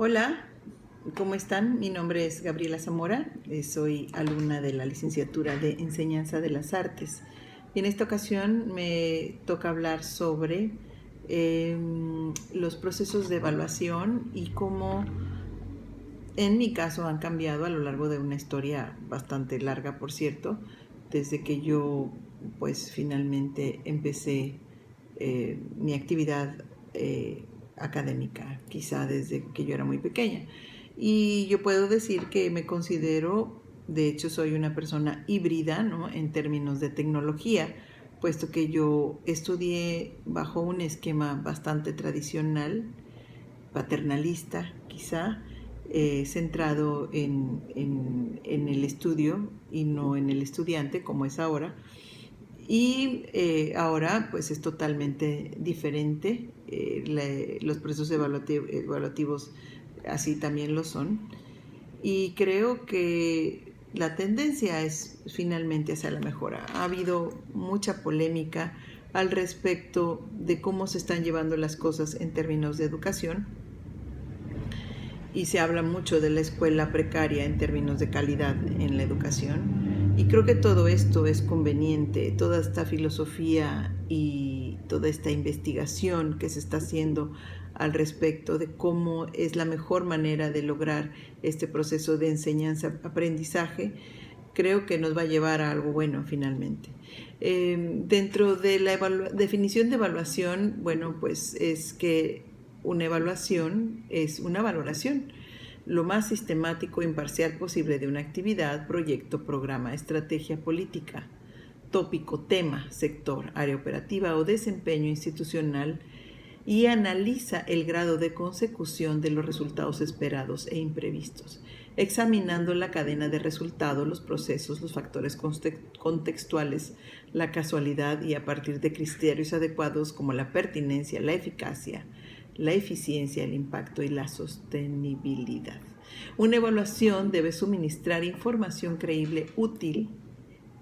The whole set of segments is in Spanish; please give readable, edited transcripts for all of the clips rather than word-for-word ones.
Hola, ¿cómo están? Mi nombre es Gabriela Zamora, soy alumna de la licenciatura de Enseñanza de las Artes. Y en esta ocasión me toca hablar sobre los procesos de evaluación y cómo en mi caso han cambiado a lo largo de una historia bastante larga, por cierto, desde que yo pues finalmente empecé mi actividad académica, quizá desde que yo era muy pequeña. Y yo puedo decir que me considero, de hecho soy una persona híbrida, ¿no? En términos de tecnología, puesto que yo estudié bajo un esquema bastante tradicional, paternalista quizá, centrado en el estudio y no en el estudiante como es ahora. Y ahora pues es totalmente diferente, los procesos evaluativos así también lo son. Y creo que la tendencia es finalmente hacia la mejora. Ha habido mucha polémica al respecto de cómo se están llevando las cosas en términos de educación. Y se habla mucho de la escuela precaria en términos de calidad en la educación. Y creo que todo esto es conveniente, toda esta filosofía y toda esta investigación que se está haciendo al respecto de cómo es la mejor manera de lograr este proceso de enseñanza-aprendizaje, creo que nos va a llevar a algo bueno finalmente. Dentro de la definición de evaluación, bueno, pues es que una evaluación es una valoración lo más sistemático e imparcial posible de una actividad, proyecto, programa, estrategia política, tópico, tema, sector, área operativa o desempeño institucional, y analiza el grado de consecución de los resultados esperados e imprevistos, examinando la cadena de resultados, los procesos, los factores contextuales, la casualidad y a partir de criterios adecuados como la pertinencia, la eficacia, la eficiencia, el impacto y la sostenibilidad. Una evaluación debe suministrar información creíble, útil,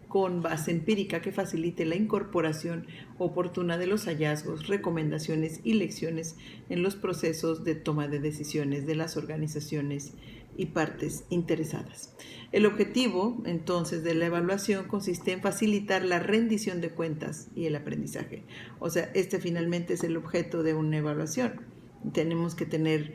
con base empírica que facilite la incorporación oportuna de los hallazgos, recomendaciones y lecciones en los procesos de toma de decisiones de las organizaciones y partes interesadas. El objetivo, entonces, de la evaluación consiste en facilitar la rendición de cuentas y el aprendizaje. O sea, este finalmente es el objeto de una evaluación. Tenemos que tener,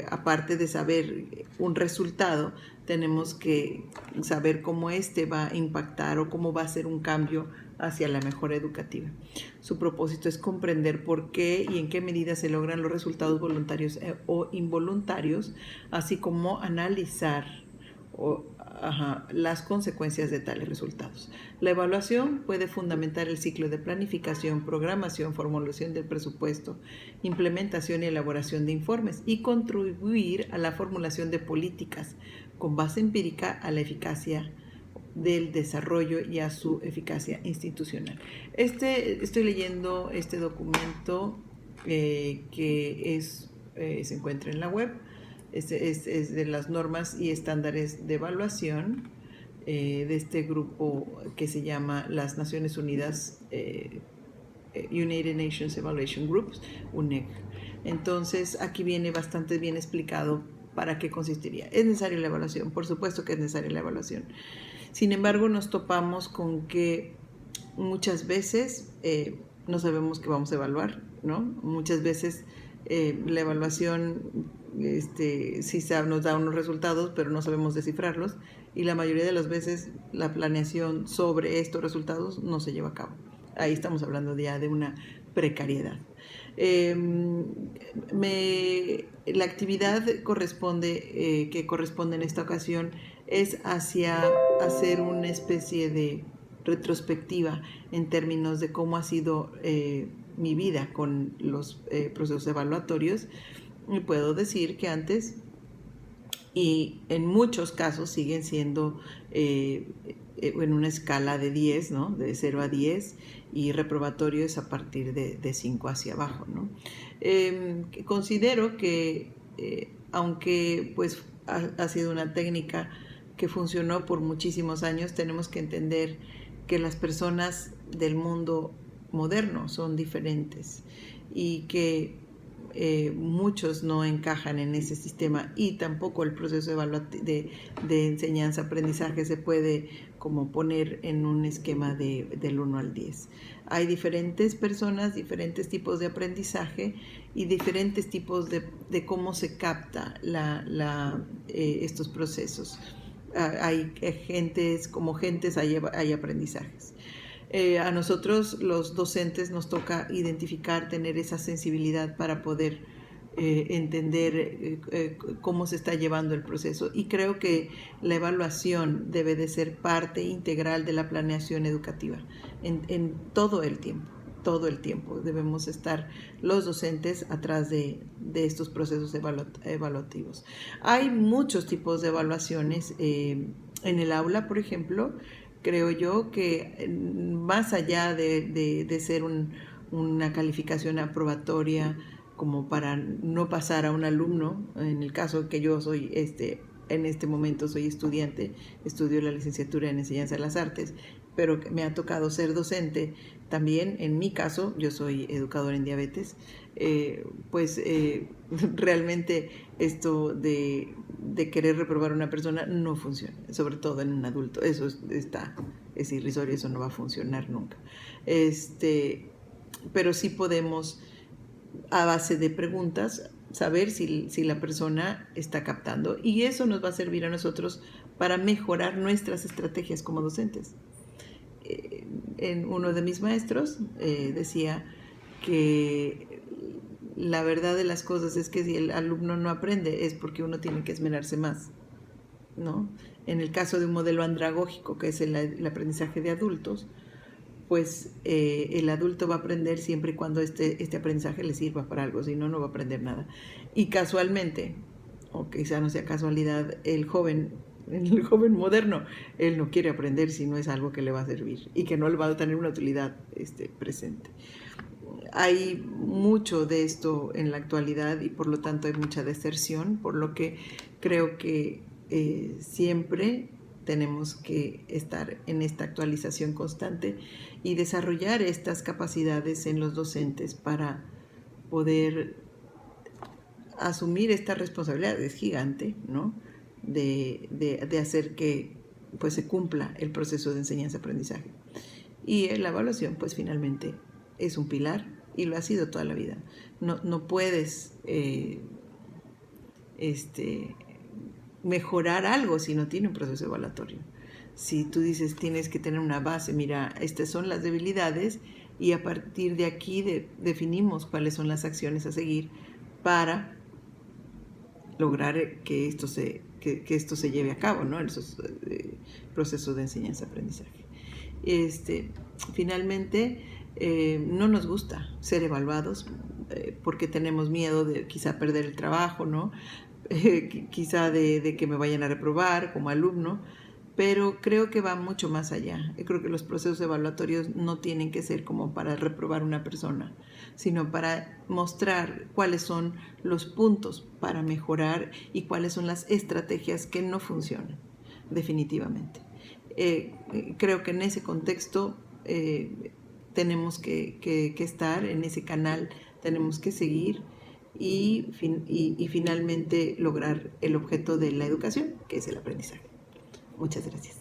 aparte de saber un resultado, tenemos que saber cómo este va a impactar o cómo va a ser un cambio hacia la mejora educativa. Su propósito es comprender por qué y en qué medida se logran los resultados voluntarios o involuntarios, así como analizar las consecuencias de tales resultados. La evaluación puede fundamentar el ciclo de planificación, programación, formulación del presupuesto, implementación y elaboración de informes y contribuir a la formulación de políticas con base empírica a la eficacia del desarrollo y a su eficacia institucional. Estoy leyendo este documento que se encuentra en la web. Es de las normas y estándares de evaluación de este grupo que se llama las Naciones Unidas, United Nations Evaluation Groups, UNEG. Entonces aquí viene bastante bien explicado para qué consistiría. ¿Es necesaria la evaluación? Por supuesto que es necesaria la evaluación. Sin embargo, nos topamos con que muchas veces no sabemos qué vamos a evaluar, ¿no? Muchas veces la evaluación sí nos da unos resultados, pero no sabemos descifrarlos, y la mayoría de las veces la planeación sobre estos resultados no se lleva a cabo. Ahí estamos hablando ya de una precariedad. La actividad que corresponde en esta ocasión es hacia hacer una especie de retrospectiva en términos de cómo ha sido mi vida con los procesos evaluatorios. Y puedo decir que antes y en muchos casos siguen siendo en una escala de 10, ¿no? De 0 a 10, y reprobatorio es a partir de 5 hacia abajo, ¿no? Considero que aunque pues ha sido una técnica que funcionó por muchísimos años, tenemos que entender que las personas del mundo moderno son diferentes y que muchos no encajan en ese sistema y tampoco el proceso de enseñanza-aprendizaje se puede como poner en un esquema del 1 al 10. Hay diferentes personas, diferentes tipos de aprendizaje y diferentes tipos de cómo se capta estos procesos. Hay gentes, hay aprendizajes. A nosotros los docentes nos toca identificar, tener esa sensibilidad para poder entender cómo se está llevando el proceso, y creo que la evaluación debe de ser parte integral de la planeación educativa en todo el tiempo debemos estar los docentes atrás de estos procesos evaluativos. Hay muchos tipos de evaluaciones en el aula, por ejemplo. Creo yo que más allá de ser una calificación aprobatoria como para no pasar a un alumno, en el caso que yo soy en este momento soy estudiante, estudio la licenciatura en Enseñanza de las Artes, pero me ha tocado ser docente también. En mi caso, yo soy educadora en diabetes, realmente esto de querer reprobar a una persona no funciona, sobre todo en un adulto. Eso es irrisorio, eso no va a funcionar nunca. Pero sí podemos, a base de preguntas, saber si la persona está captando, y eso nos va a servir a nosotros para mejorar nuestras estrategias como docentes. Uno de mis maestros decía que la verdad de las cosas es que si el alumno no aprende es porque uno tiene que esmerarse más, ¿no? En el caso de un modelo andragógico, que es el aprendizaje de adultos, pues el adulto va a aprender siempre y cuando este aprendizaje le sirva para algo, si no, no va a aprender nada. Y casualmente, o quizá no sea casualidad, el joven moderno, él no quiere aprender si no es algo que le va a servir y que no le va a tener una utilidad presente. Hay mucho de esto en la actualidad y por lo tanto hay mucha deserción, por lo que creo que siempre tenemos que estar en esta actualización constante y desarrollar estas capacidades en los docentes para poder asumir esta responsabilidad. Es gigante, ¿no? De hacer que pues se cumpla el proceso de enseñanza-aprendizaje. Y la evaluación pues finalmente es un pilar y lo ha sido toda la vida. No puedes mejorar algo si no tiene un proceso evaluatorio. Si tú dices tienes que tener una base, mira, estas son las debilidades y a partir de aquí definimos cuáles son las acciones a seguir para lograr que esto se lleve a cabo, ¿no? Esos procesos de enseñanza-aprendizaje. Finalmente, no nos gusta ser evaluados porque tenemos miedo de quizá perder el trabajo, ¿no? Quizá de que me vayan a reprobar como alumno, pero creo que va mucho más allá. Yo creo que los procesos evaluatorios no tienen que ser como para reprobar a una persona, sino para mostrar cuáles son los puntos para mejorar y cuáles son las estrategias que no funcionan, definitivamente. Creo que en ese contexto tenemos que estar en ese canal, tenemos que seguir y finalmente lograr el objeto de la educación, que es el aprendizaje. Muchas gracias.